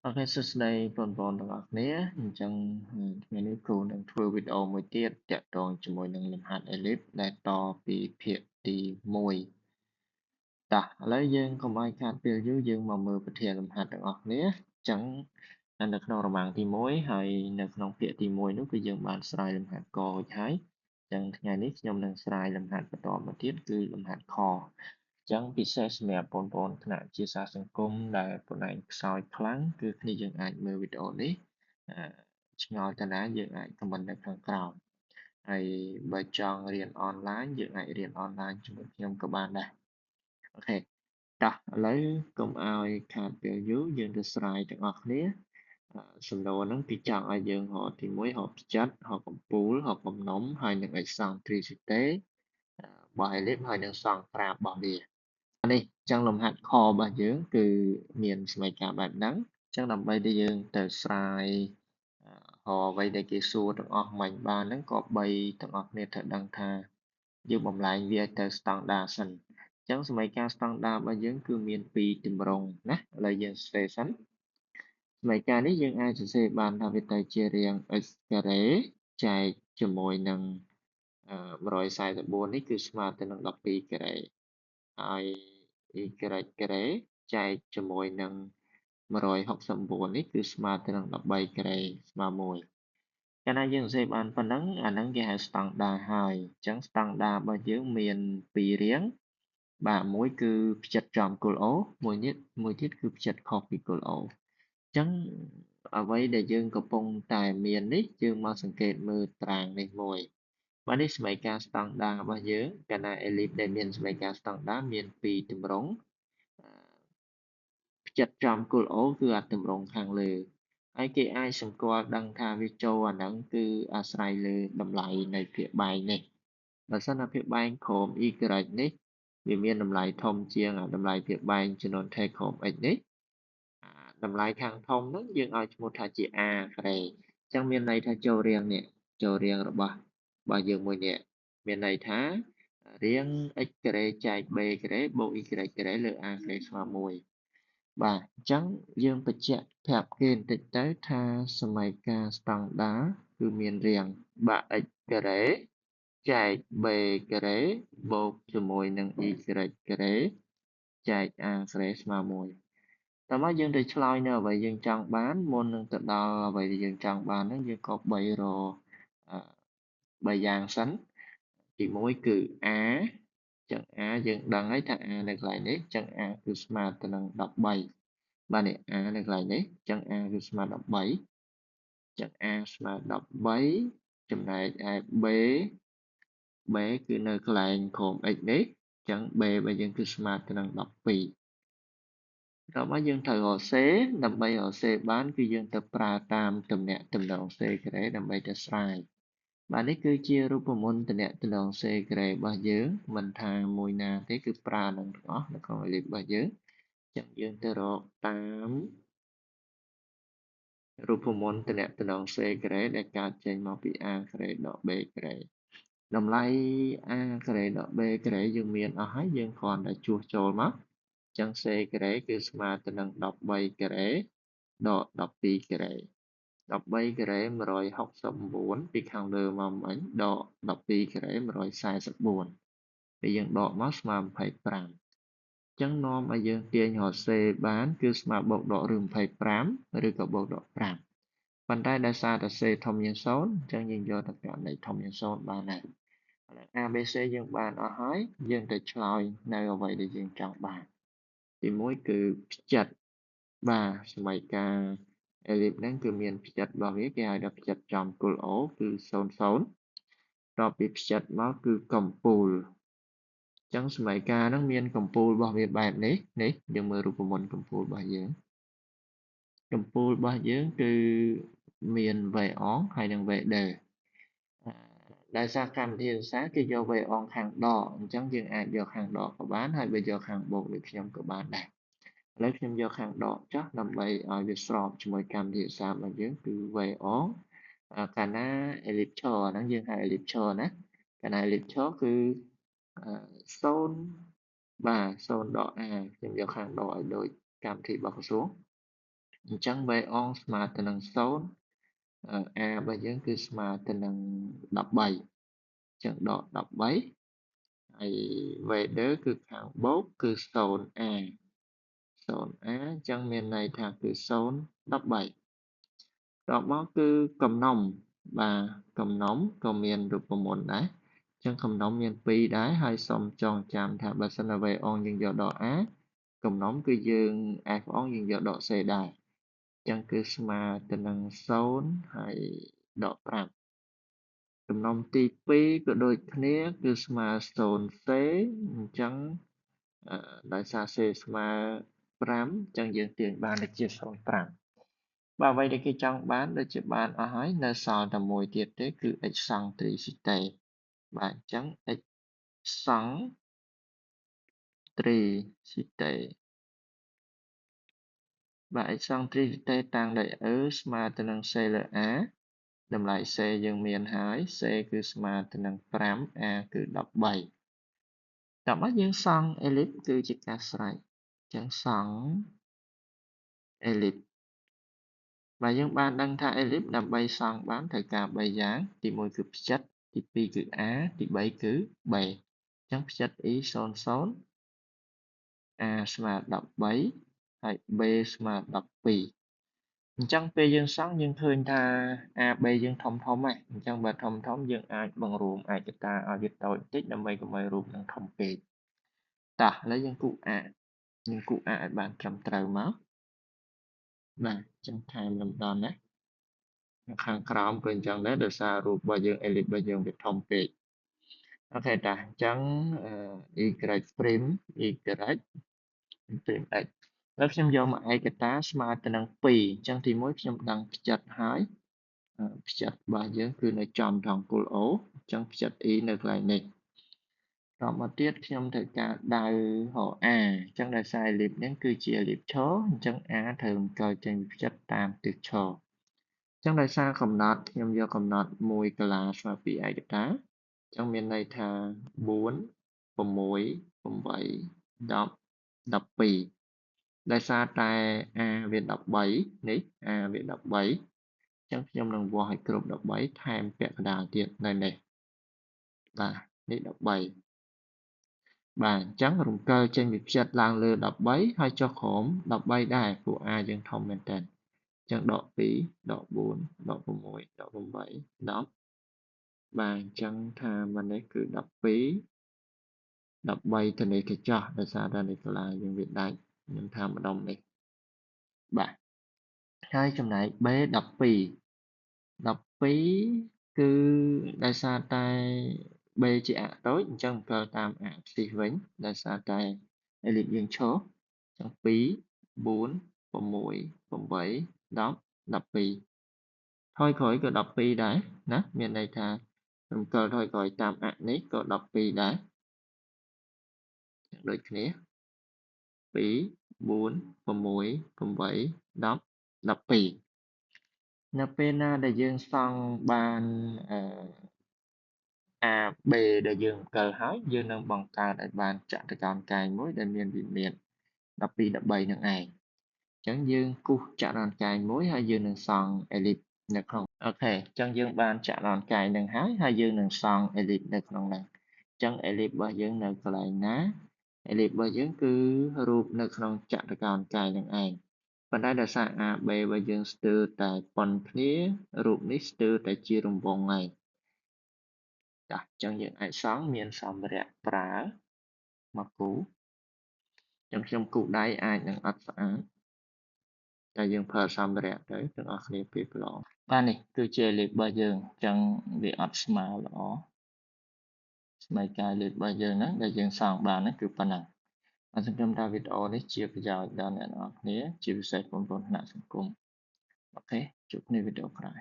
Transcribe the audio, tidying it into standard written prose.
អូខេសួស្តីបងប្អូនទាំងអស់គ្នាអញ្ចឹងថ្ងៃនេះគ្រូនឹងធ្វើវីដេអូមួយទៀតទាក់ទងជាមួយនឹងលំហាត់ ellipse ដែលតពីភាគទី1តោះឥឡូវយើងកុំឲ្យខាតពេលយូរយើងមកមើលប្រធានលំហាត់ទាំងអស់គ្នាអញ្ចឹងនៅក្នុងរមាំងទី1ហើយនៅក្នុងភាគទី1នោះគឺយើងបានស្រាយលំហាត់ករួចហើយអញ្ចឹងថ្ងៃនេះខ្ញុំនឹងស្រាយលំហាត់បន្តមកទៀតគឺលំហាត់ខចឹងពិសេសសម្រាប់បងប្អូនថ្នាក់ជាសាសង្គមដែលខ្លួនឯងខ្សោយខ្លាំងគឺគ្នាយើងអាចមើលវីដេអូនេះឆ្ងល់តាណាយើងអាច comment នៅខាងក្រោមហើយបើចង់រៀនអនឡាញយើងអាចរៀនអនឡាញជាមួយខ្ញុំក៏បានដែរអូខេតោះឥឡូវកុំឲ្យខាតពេលយូរយើងទៅស្រាយទាំងអស់គ្នាសំណួរហ្នឹងគឺចង់ឲ្យយើងរកទី1រកផ្ចិតរកកំពូលរកបំណុំហើយនឹង eccentricity របស់ ellipse ហើយនឹងសង្ត្រាបរបស់វានេះចឹងលំហាត់ខរបស់យើងគឺមានសមីការបែបហ្នឹងចឹងដើម្បីដែលយើងទៅស្រាយអ្វីដែលគេសួរទាំងអស់មិញបានហ្នឹងក៏បីទាំងអស់គ្នាត្រូវដឹងថាយើងបំលែងវាទៅ standard សិនចឹងសមីការ standard របស់យើងគឺមាន2ទម្រង់ណាឥឡូវយើងសរសេរសិនសមីការនេះយើងអាចសរសេរបានថាវាទៅជារាង x ការ៉េចែកជាមួយនឹង144នេះគឺស្មើទៅនឹង12ការ៉េហើយ y ការ៉េចែកជាមួយនឹង169នេះគឺស្មើទៅនឹង13ការ៉េស្មើ1កាលណាយើងសរសេរបានប៉ុណ្ណឹងអាហ្នឹងគេហៅ standard ហើយអញ្ចឹង standard របស់យើងមាន2រាងបាទមួយគឺផ្ចិតចំគោល O មួយទៀតគឺផ្ចិតខុសពីគោល O អញ្ចឹងអ្វីដែលយើងកំពុងតែមាននេះយើងមកសង្កេតមើលត្រាងនេះមួយបាទនេះសមីការ standard របស់យើងកាលណា ellipse ដែលមានសមីការ standard មាន2ទម្រង់ផ្ចិតចំគោល O គឺអាទម្រង់ខាងលើហើយគេអាចសម្គាល់ដឹងថាវាចូលអាហ្នឹងគឺអាស្រ័យលើតម្លៃនៃភាគបែងនេះបើសិនណាភាគបែងក្រោម y នេះវាមានតម្លៃធំជាងតម្លៃភាគបែងចំនួន take ក្រោម x នេះតម្លៃខាងធំហ្នឹងយើងឲ្យឈ្មោះថាជា a ការ៉េអញ្ចឹងមានន័យថាចូលរៀងនេះចូលរៀងរបស់យើងមួយនេះមានន័យថារៀង x ការ៉េចែក b ការ៉េបូក y ការ៉េលើ a ការ៉េស្មើ1បាទអញ្ចឹងយើងបញ្ជាក់ប្រាប់គេបន្តិចទៅថាសមីការ standard គឺមានរាងបាក់ x ការ៉េចែក b ការ៉េបូកជាមួយនឹង y ការ៉េចែក a ការ៉េស្មើ1តើមកយើងទៅឆ្លើយនៅអ្វីយើងចង់បានមុននឹងទៅដល់អ្វីដែលយើងចង់បានហ្នឹងយើងក៏3រ3យ៉ាងសិនទី1គឺ a ចឹង a យើងដឹងហើយថា a នៅកន្លែងនេះចឹង a គឺស្មើទៅនឹង13បាទនេះ a នៅកន្លែងនេះចឹង a គឺស្មើ13ចឹង a ស្មើ13ចំណែកឯ b គឺនៅកន្លែងក្រោម x នេះចឹង b របស់យើងគឺស្មើទៅនឹង12ដល់មកយើងត្រូវរក c ដើម្បីរក c បានគឺយើងទៅប្រើតាមទំនាក់ទំនង c ការ៉េដើម្បីទៅស្រាយបាទនេះគឺជារូបមន្តទំនាក់ទំនង c ការ៉េរបស់យើងមិនថាមួយណាទេគឺប្រើនឹងទាំងអស់នៅក្នុង ellipse របស់យើងចឹងយើងទៅរកតាមរូបមន្តទំនាក់ទំនង c ការ៉េដែលកើតចេញមកពី a ការ៉េដក b ការ៉េតម្លៃ a ការ៉េដក b ការ៉េយើងមានអស់ហើយយើងគ្រាន់តែជួសចូលមកចឹង c ការ៉េគឺស្មើទៅនឹង13ការ៉េដក12ការ៉េ13ការ៉េ169ពីខាងលើមកមិញដក12ការ៉េ144ពេលយើងដកមកស្មើ25ចឹងនាំឲ្យយើងទាញរក c បានគឺស្មើបូកដកឬ25ឬក៏បូកដក5ប៉ុន្តែដោយសារតែ c ធំជាង0អញ្ចឹងយើងយកតែករណីធំជាង0បានហើយឥឡូវ ABC យើងបានអស់ហើយយើងទៅឆ្លើយនៅអ្វីដែលយើងចង់បានទី1គឺផ្ចិតបាទសមីការ ellipse ហ្នឹងគឺមានផ្ចិតរបស់វាគេហៅថាផ្ចិតចំគោល O គឺ00តពីផ្ចិតមកគឺកំពូលចឹងសមីការហ្នឹងមានកំពូលរបស់វាបែបនេះយើងមើលរូបមន្តកំពូលរបស់យើងកំពូលរបស់យើងគឺមាន v អងហើយនិង v ដឺដោយសារកម្មវិធីសិក្សាគេយក v អងខាងដកអញ្ចឹងយើងអាចយកខាងដកក៏បានហើយបើយកខាងបូកដូចខ្ញុំក៏បានដែរឥឡូវខ្ញុំយកខាងដកចុះដើម្បីឲ្យវាស្របជាមួយកម្មវិធីសាស្ត្ររបស់យើងគឺ v អងកាលណា ellipse ហ្នឹងយើងហៅ ellipse ណាកាលណា ellipse គឺ0បាទ0ដក a ខ្ញុំយកខាងដកឲ្យដូចកម្មវិធីរបស់ក្រសួង អញ្ចឹង v អងស្មើទៅនឹង0 a របស់យើងគឺស្មើទៅនឹង13អញ្ចឹងដក13ហើយ v គឺខាងបូកគឺ 0a 0a អញ្ចឹងមានន័យថាគឺ0 13តមកគឺកំណុំបាទកំណុំក៏មានរូបមន្តដែរអញ្ចឹងកំណុំមាន2ដែរហើយសូមចងចាំថាបើសិនណា v អងយើងយកដក a កំណុំគឺយើង f អងយើងយកដក c ដែរអញ្ចឹងគឺស្មើទៅនឹង0ហើយដក5ចំណុំទី2ក៏ដូចគ្នាគឺស្មើ 0c អញ្ចឹងដោយសារ c ស្មើ5អញ្ចឹងយើងទាញបានដូចជា0.5បាទអ្វីដែលគេចង់បានដូចជាបានអស់ហើយនៅសល់តែមួយទៀតទេគឺ x សង់ទ្រីស៊ីតេបាទអញ្ចឹង x សង់ទ្រីស៊ីតេបាទ x សង់ទ្រីស៊ីតេតាំងដោយ e ស្មើទៅនឹង c លើ a តម្លៃ c យើងមានហើយ c គឺស្មើទៅនឹង5 a គឺ13តោះមកយើងសង់ ellipse គឺជាការស្រេចអញ្ចឹងសង់ ellipse បាទយើងបានដឹងថា ellipse ដើម្បីសង់បានត្រូវការ3យ៉ាងទី1គឺផ្ចិតទី2គឺ a ទី3គឺ b អញ្ចឹងផ្ចិត e 00 a ស្មើ13ហើយ b ស្មើ12អញ្ចឹងពេលយើងសង់យើងឃើញថា AB យើងធំធំហ្នឹងអញ្ចឹងបើធំធំយើងអាចបង្រួមឯកតាឲ្យវាតូចបន្តិចដើម្បីកុំឲ្យរូបនឹងធំពេកតោះឥឡូវយើងគូសអាឲ្យបានត្រឹមត្រូវមកបាទអញ្ចឹងថែមលំដាប់ណាខាងក្រោមក៏អញ្ចឹងដែរដោយសាររូបរបស់យើង ellipse របស់យើងវាធំពេកអូខេតាអញ្ចឹងy' prime y' prime x แล้วខ្ញុំយកមកឯកតាស្មើទៅនឹង2អញ្ចឹងទី1ខ្ញុំដឹងផ្ចិតហើយផ្ចិតរបស់យើងគឺនៅចំត្រង់គោល O អញ្ចឹងផ្ចិត E នៅកន្លែងនេះតមកទៀតខ្ញុំត្រូវការដៅហៅ A អញ្ចឹងដោយសារ ellipse នេះគឺជា ellipse ឈរអញ្ចឹង A ត្រូវបង្កើតចេញផ្ចិតតាមទិសឈរអញ្ចឹងដោយសារកំណត់ខ្ញុំយកកំណត់1កន្លាស្មើពីឯកតាអញ្ចឹងមានន័យថា4 6 8 10 12ដោយសារតែ A វា13នេះ A វា13អញ្ចឹងខ្ញុំនឹងវាស់ឲ្យគ្រប់13ថែមពាក់កណ្ដាលទៀតនៅនេះបាទនេះ13បាទអញ្ចឹងរំកិលចេញពីផ្ចិតឡើងលើ13ហើយចុះក្រោម13ដែរព្រោះ A យើងធំមែនតើអញ្ចឹងដក2ដក4ដក6ដក8 10បាទអញ្ចឹងថាមកនេះគឺ12 13ទៅនេះទៅចោះដោយសារតែនេះកន្លែងយើងវាដាច់ខ្ញុំថាម្ដុំនេះបាទហើយចំណែក B 12គឺដោយសារតែ B ជាអតូចអញ្ចឹងបង្កើតតាមអខ្ទិសវិញដោយសារតែ ellipse យើងឈរអញ្ចឹង2 4 6 8 10 12ថយក្រោយក៏12ដែរណាមានន័យថារំកិលថយក្រោយតាមអនេះក៏12ដែរដូចគ្នា2 4 6 8 10 12នៅពេលណាដែលយើងសង់បានAB ដែលយើងបង្កើតហើយយើងនឹងបង្កើតឲ្យបានចតុកោណកែងមួយដែលមានវិមាត្រ12 13នឹងឯងអញ្ចឹងយើងគូសចរន្តកែងមួយហើយយើងនឹងសង់ ellipse នៅក្នុងអូខេអញ្ចឹងយើងបានចរន្តកែងនឹងហើយយើងនឹងសង់ ellipse នៅក្នុងហ្នឹងអញ្ចឹង ellipse របស់យើងនៅកន្លែងណា ellipse របស់យើងគឺរូបនៅក្នុងចតុកោណកែងនឹងឯងប៉ុន្តែដោយសារ AB របស់យើងស្ទើរតែប៉ុនគ្នារូបនេះស្ទើរតែជារង្វង់ហើយចាអញ្ចឹងយើងអាចសង់មានសម្ភារៈប្រើមកគូអញ្ចឹងខ្ញុំគូដៃអាចនឹងអត់ស្អាតតែយើងប្រើសម្ភារៈទៅទាំងអស់គ្នាពេលប្រឡងបាទនេះគឺជា ellipse របស់យើងអញ្ចឹងវាអត់ស្មើល្អស្បែកកាយ ellipse របស់យើងហ្នឹងដែលយើងសង់បានហ្នឹងគឺប៉ុណ្ណឹងអរសង្ឃឹមថាវីដេអូនេះជាប្រយោជន៍ដល់អ្នកនរគ្នាជាពិសេសបងប្អូនថ្នាក់សង្គមអូខេជួបគ្នាវីដេអូក្រោយ